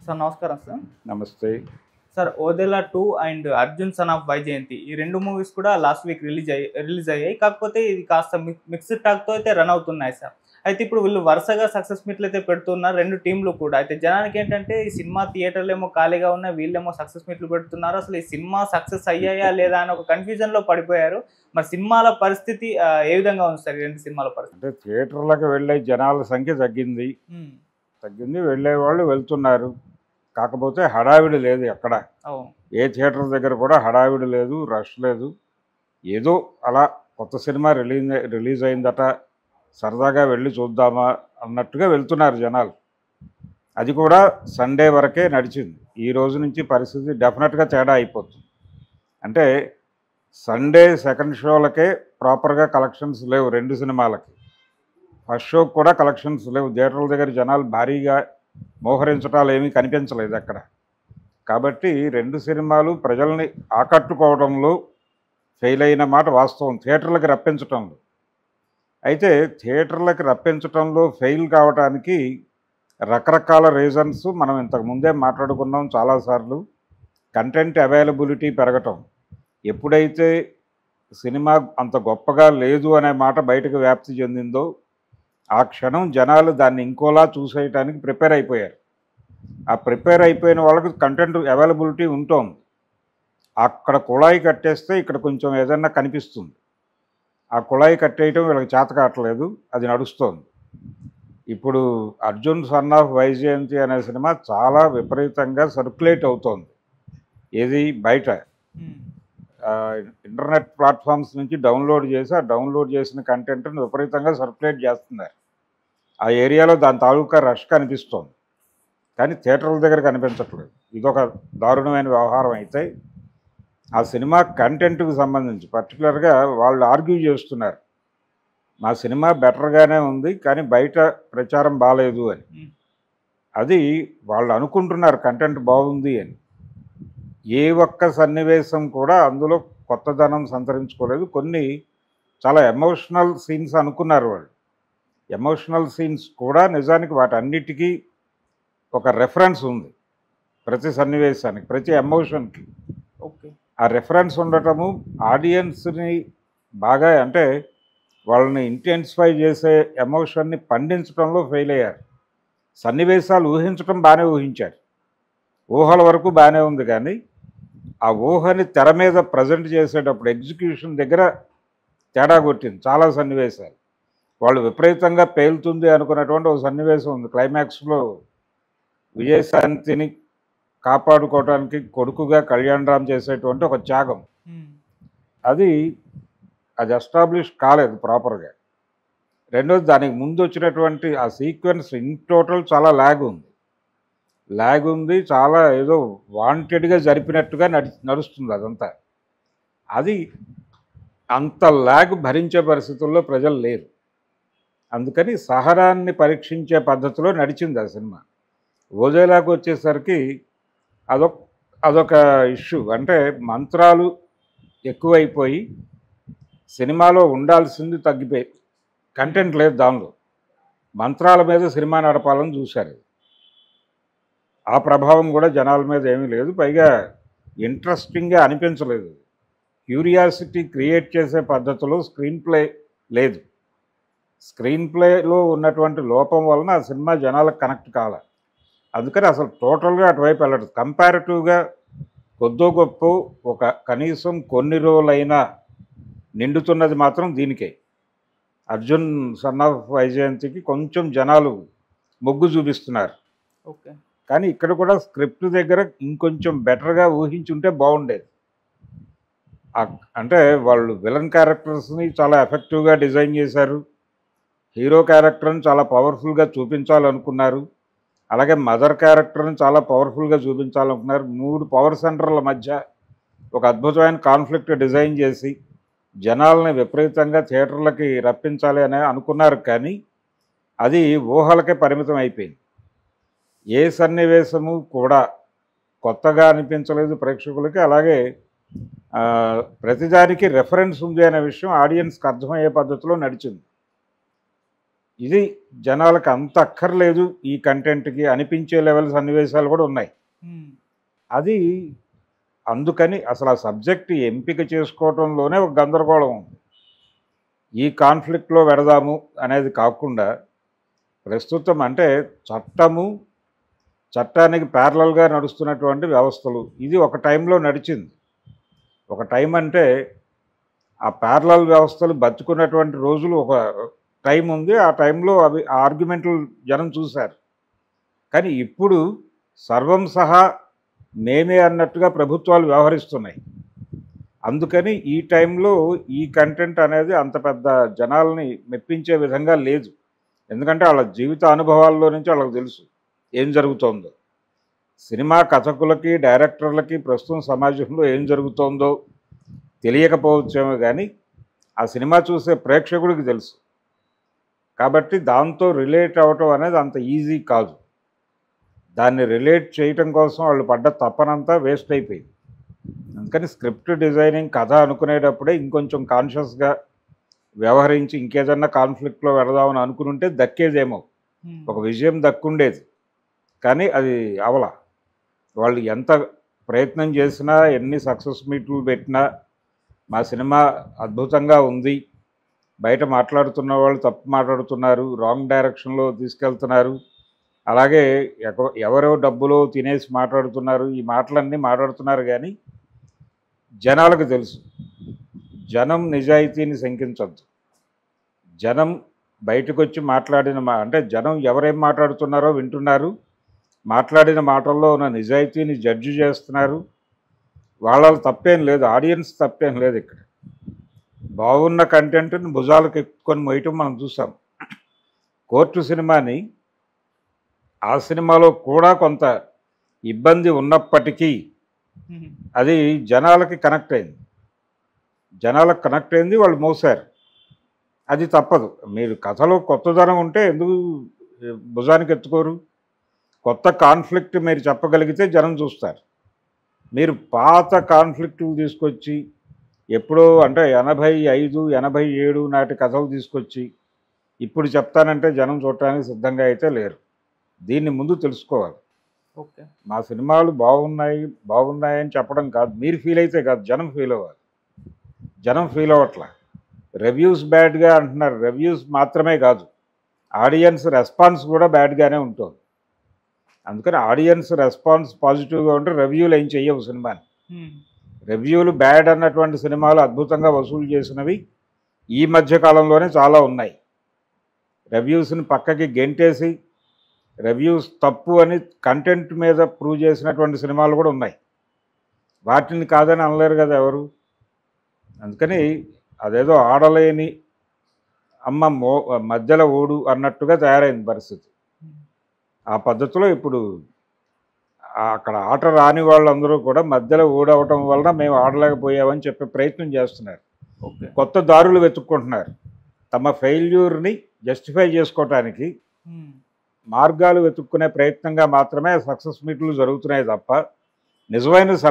Sir నమస్కారం sir. నమస్తే. Sir 'Odela 2' and 'Arjun son of Vyjayanthi' ఈ 2 మూవీస్ కూడా లాస్ట్ వీక్ రిలీజ్ అయ్యాయి. కాకపోతే ఇది కాస్త మిక్స్డ్ టాక్‌తో అయితే రన్ అవుతున్నాయి సార్. అయితే ఇప్పుడు వీళ్ళు వరుసగా సక్సెస్ మీట్లు అయితే పెడుతున్నారు 2 టీమ్‌లు కూడా. అయితే జనానికి ఏంటంటే ఈ సినిమా థియేటర్‌లేమో ఖాళీగా ఉన్నాయి. వీళ్ళేమో సక్సెస్ మీట్లు పెడుతున్నారు. అసలు ఈ సినిమా సక్సెస్ అయ్యాయా లేదా అని ఒక కన్‌ఫ్యూజన్‌లో పడిపోయారు. మరి సినిమాల పరిస్థితి ఏ విధంగా ఉంది సార్ ఈ 2 సినిమాల పరిస్థితి? అంటే థియేటర్లకు వెళ్ళే జనాల సంఖ్య తగ్గింది. హ్మ్. వెళ్ళేవాళ్ళు వెళ్తున్నారు. కాకపోతే హడావిడి లేదు ఎక్కడ. అవును. ఏ థియేటర్ దగ్గర కూడా హడావిడి లేదు, రష్ లేదు. ఏదో అలా కొత్త సినిమా రిలీజ్ అయిందట, సరదాగా వెళ్ళి చూద్దామా అన్నట్టుగా వెళ్తున్నారు జనాలు. అది కూడా సండే వరకే నడిచింది. ఈ రోజు నుంచి పరిస్థితి డెఫినెట్గా తేడా అయిపోతుంది. అంటే సండే సెకండ్ షోలకే ప్రాపర్గా కలెక్షన్స్ లేవు 2 సినిమాలకి. ఫస్ట్ షోకి కూడా కలెక్షన్స్ లేవు. థియేటర్ల దగ్గర జనాలు భారీగా మోహరించటాలు ఏమీ కనిపించలేదు అక్కడ. కాబట్టి 2 సినిమాలు ప్రజల్ని ఆకట్టుకోవడంలో ఫెయిల్ అయిన మాట వాస్తవం, థియేటర్లకు రప్పించటంలో. అయితే థియేటర్లకు రప్పించటంలో ఫెయిల్ కావటానికి రకరకాల రీజన్స్ మనం ఇంతకుముందే మాట్లాడుకున్నాం చాలాసార్లు. కంటెంట్ అవైలబిలిటీ పెరగటం. ఎప్పుడైతే సినిమా అంత గొప్పగా లేదు అనే మాట బయటకు వ్యాప్తి చెందిందో ఆ క్షణం జనాలు దాన్ని ఇంకోలా చూసేయటానికి ప్రిపేర్ అయిపోయారు. ఆ ప్రిపేర్ అయిపోయిన వాళ్ళకి కంటెంట్ అవైలబిలిటీ ఉంటుంది. అక్కడ కుళాయి కట్టేస్తే ఇక్కడ కొంచెం ఏదన్నా కనిపిస్తుంది. ఆ కుళాయి కట్టేయటం వీళ్ళకి చేత కావట్లేదు, అది నడుస్తోంది. ఇప్పుడు 'అర్జున్ సన్ ఆఫ్ వైజయంతి' అనే సినిమా చాలా విపరీతంగా సర్క్యులేట్ అవుతోంది. ఏది బయట ఇంటర్నెట్ ప్లాట్ఫామ్స్ నుంచి డౌన్లోడ్ చేసి ఆ డౌన్లోడ్ చేసిన కంటెంట్ని విపరీతంగా సర్క్యులేట్ చేస్తున్నారు. ఆ ఏరియాలో దాని తాలూకా రష్ కనిపిస్తోంది, కానీ థియేటర్ల దగ్గర కనిపించట్లేదు. ఇదొక దారుణమైన వ్యవహారం. అయితే ఆ సినిమా కంటెంట్కి సంబంధించి పర్టికులర్గా వాళ్ళు ఆర్గ్యూ చేస్తున్నారు, మా సినిమా బెటర్గానే ఉంది కానీ బయట ప్రచారం బాగాలేదు అని. అది వాళ్ళు అనుకుంటున్నారు కంటెంట్ బాగుంది అని. ఏ ఒక్క సన్నివేశం కూడా అందులో కొత్తదనం సంతరించుకోలేదు. కొన్ని చాలా ఎమోషనల్ సీన్స్ అనుకున్నారు వాళ్ళు. ఎమోషనల్ సీన్స్ కూడా నిజానికి వాటన్నిటికీ ఒక రెఫరెన్స్ ఉంది. ప్రతి సన్నివేశానికి, ప్రతి ఎమోషన్కి ఓకే. ఆ రెఫరెన్స్ ఉండటము ఆడియన్స్ని బాగా, అంటే వాళ్ళని ఇంటెన్సిఫై చేసే ఎమోషన్ని పండించడంలో ఫెయిల్ అయ్యారు. సన్నివేశాలు ఊహించడం బాగానే ఊహించారు, ఊహల వరకు బాగానే ఉంది, కానీ ఆ ఊహని తెర మీద ప్రజెంట్ చేసేటప్పుడు ఎగ్జిక్యూషన్ దగ్గర తేడా కొట్టింది చాలా సన్నివేశాలు. వాళ్ళు విపరీతంగా పేలుతుంది అనుకున్నటువంటి ఒక సన్నివేశం ఉంది క్లైమాక్స్లో. విజయశాంతిని కాపాడుకోవడానికి కొడుకుగా కళ్యాణ్ రామ్ చేసేటువంటి ఒక త్యాగం, అది ఎస్టాబ్లిష్ కాలేదు ప్రాపర్గా. రెండోది, దానికి ముందు వచ్చినటువంటి ఆ సీక్వెన్స్ ఇన్ టోటల్ చాలా ల్యాగ్ ఉంది, చాలా ఏదో వాంటెడ్గా జరిపినట్టుగా నడుస్తుంది అదంతా. అది అంత ల్యాగ్ భరించే పరిస్థితుల్లో ప్రజలు లేరు. అందుకని సహనాన్ని పరీక్షించే పద్ధతిలో నడిచింది ఆ సినిమా. ఓజేలాకు వచ్చేసరికి అదొక ఇష్యూ. అంటే మంత్రాలు ఎక్కువైపోయి సినిమాలో ఉండాల్సింది తగ్గిపోయి, కంటెంట్ లేదు దానిలో. మంత్రాల మీద సినిమా నడపాలని చూశారు. ఆ ప్రభావం కూడా జనాల మీద ఏమీ లేదు. పైగా ఇంట్రెస్టింగ్గా అనిపించలేదు. క్యూరియాసిటీ క్రియేట్ చేసే పద్ధతిలో స్క్రీన్ ప్లే లేదు. స్క్రీన్ ప్లేలో ఉన్నటువంటి లోపం వలన ఆ సినిమా జనాలకు కనెక్ట్ కాల. అందుకని అసలు టోటల్గా అటువైపు వెళ్ళదు. కంపారిటివ్గా కొద్దో గొప్ప ఒక కనీసం కొన్ని రోజులైనా నిండుతున్నది మాత్రం దీనికే. 'అర్జున్ సన్ ఆఫ్ వైజయంతికి' కొంచెం జనాలు మొగ్గు చూపిస్తున్నారు. ఓకే. కానీ ఇక్కడ కూడా స్క్రిప్ట్ దగ్గర ఇంకొంచెం బెటర్గా ఊహించుంటే బాగుండేది. అంటే వాళ్ళు విలన్ క్యారెక్టర్స్ని చాలా ఎఫెక్టివ్గా డిజైన్ చేశారు. హీరో క్యారెక్టర్ని చాలా పవర్ఫుల్గా చూపించాలనుకున్నారు. అలాగే మదర్ క్యారెక్టర్ని చాలా పవర్ఫుల్గా చూపించాలనుకున్నారు. 3 పవర్ సెంటర్ల మధ్య ఒక అద్భుతమైన కాన్ఫ్లిక్ట్ డిజైన్ చేసి జనాల్ని విపరీతంగా థియేటర్లకి రప్పించాలి అని అనుకున్నారు, కానీ అది ఊహలకే పరిమితం అయిపోయింది. ఏ సన్నివేశము కూడా కొత్తగా అనిపించలేదు ప్రేక్షకులకి. అలాగే ప్రతిదానికి రెఫరెన్స్ ఉంది అనే విషయం ఆడియన్స్కి అర్థమయ్యే పద్ధతిలో నడిచింది. ఇది జనాలకు అంత అక్కర్లేదు ఈ కంటెంట్కి అనిపించే లెవెల్ సన్నివేశాలు కూడా ఉన్నాయి. అది అందుకని అసలు ఆ సబ్జెక్ట్ ఎంపిక చేసుకోవటంలోనే ఒక గందరగోళం ఉంది. ఈ కాన్ఫ్లిక్ట్లో పెడదాము అనేది కాకుండా ప్రస్తుతం అంటే చట్టానికి ప్యారలల్గా నడుస్తున్నటువంటి వ్యవస్థలు ఇది ఒక టైంలో నడిచింది. ఒక టైం అంటే ఆ ప్యారలల్ వ్యవస్థలు బతుకున్నటువంటి రోజులు ఒక టైం ఉంది. ఆ టైంలో అవి ఆ ఆర్గ్యుమెంట్లు జనం చూశారు. కానీ ఇప్పుడు సర్వం సహా మేమే అన్నట్టుగా ప్రభుత్వాలు వ్యవహరిస్తున్నాయి. అందుకని ఈ టైంలో ఈ కంటెంట్ అనేది అంత పెద్ద జనాల్ని మెప్పించే విధంగా లేదు. ఎందుకంటే వాళ్ళ జీవిత అనుభవాల్లో నుంచి వాళ్ళకి తెలుసు ఏం జరుగుతోందో. సినిమా కథకులకి డైరెక్టర్లకి ప్రస్తుతం సమాజంలో ఏం జరుగుతోందో తెలియకపోవచ్చేమో కానీ ఆ సినిమా చూసే ప్రేక్షకుడికి తెలుసు. కాబట్టి దాంతో రిలేట్ అవ్వటం అనేది అంత ఈజీ కాదు. దాన్ని రిలేట్ చేయటం కోసం వాళ్ళు పడ్డ తపనంతా వేస్ట్ అయిపోయింది. అందుకని స్క్రిప్ట్ డిజైనింగ్ కథ అనుకునేటప్పుడే ఇంకొంచెం కాన్షియస్గా వ్యవహరించి ఇంకేదన్నా కాన్ఫ్లిక్ట్లో వెళదామని అనుకుని దక్కేదేమో, ఒక విజయం దక్కుండేది. కానీ అది అవల. వాళ్ళు ఎంత ప్రయత్నం చేసినా ఎన్ని సక్సెస్ మీట్లు పెట్టినా మా సినిమా అద్భుతంగా ఉంది, బయట మాట్లాడుతున్న వాళ్ళు తప్పు మాట్లాడుతున్నారు, రాంగ్ డైరెక్షన్లో తీసుకెళ్తున్నారు, అలాగే ఎవరో డబ్బులో తినేసి మాట్లాడుతున్నారు, ఈ మాటలన్నీ మాట్లాడుతున్నారు. కానీ జనాలకు తెలుసు జనం నిజాయితీని శంకించద్దు. జనం బయటకు వచ్చి మాట్లాడిన అంటే జనం ఎవరేం మాట్లాడుతున్నారో వింటున్నారు, మాట్లాడిన మాటల్లో ఉన్న నిజాయితీని జడ్జి చేస్తున్నారు. వాళ్ళ తప్పేం లేదు, ఆడియన్స్ తప్పేం లేదు. ఇక్కడ బాగున్న కంటెంట్ని భుజాలకు ఎక్కుకొని మోయటం మనం చూసాం. కోర్టు సినిమాని ఆ సినిమాలో కూడా కొంత ఇబ్బంది ఉన్నప్పటికీ అది జనాలకి కనెక్ట్ అయింది. వాళ్ళు మోసారు. అది తప్పదు. మీరు కథలో కొత్తదనం ఉంటే ఎందుకు భుజానికి ఎత్తుకోరు? కొత్త కాన్ఫ్లిక్ట్ మీరు చెప్పగలిగితే జనం చూస్తారు. మీరు పాత కాన్ఫ్లిక్ట్లు తీసుకొచ్చి ఎప్పుడో అంటే 85, 87 నాటి కథలు తీసుకొచ్చి ఇప్పుడు చెప్తానంటే జనం చూడటానికి సిద్ధంగా అయితే లేరు. దీన్ని ముందు తెలుసుకోవాలి. ఓకే, మా సినిమాలు బాగున్నాయని చెప్పడం కాదు, మీరు ఫీల్ అయితే కాదు, జనం ఫీల్ అవ్వాలి. జనం ఫీల్ అవ్వట్లా. రివ్యూస్ బ్యాడ్గా అంటున్నారు. రివ్యూస్ మాత్రమే కాదు, ఆడియన్స్ రెస్పాన్స్ కూడా బ్యాడ్గానే ఉంటుంది. అందుకని ఆడియన్స్ రెస్పాన్స్ పాజిటివ్గా ఉంటే రివ్యూలు ఏం చెయ్యవు సినిమాని. రివ్యూలు బ్యాడ్ అన్నటువంటి సినిమాలు అద్భుతంగా వసూలు చేసినవి ఈ మధ్య కాలంలోనే చాలా ఉన్నాయి. రివ్యూస్ని పక్కకి గెంటేసి రివ్యూస్ తప్పు అని కంటెంట్ మీద ప్రూవ్ చేసినటువంటి సినిమాలు కూడా ఉన్నాయి. వాటిని కాదని అనలేరు కదా ఎవరు. అందుకని అదేదో ఆడలేని అమ్మ మధ్యలో ఓడు అన్నట్టుగా తయారైంది పరిస్థితి. ఆ పద్ధతిలో ఇప్పుడు అక్కడ ఆట రాని వాళ్ళందరూ కూడా మధ్యలో ఓడవటం వలన మేము ఆడలేకపోయామని చెప్పే ప్రయత్నం చేస్తున్నారు. కొత్త దారులు వెతుక్కుంటున్నారు. తమ ఫెయిల్యూర్ని జస్టిఫై చేసుకోవటానికి మార్గాలు వెతుక్కునే ప్రయత్నంగా మాత్రమే సక్సెస్ మీట్లు జరుగుతున్నాయి తప్ప నిజమైన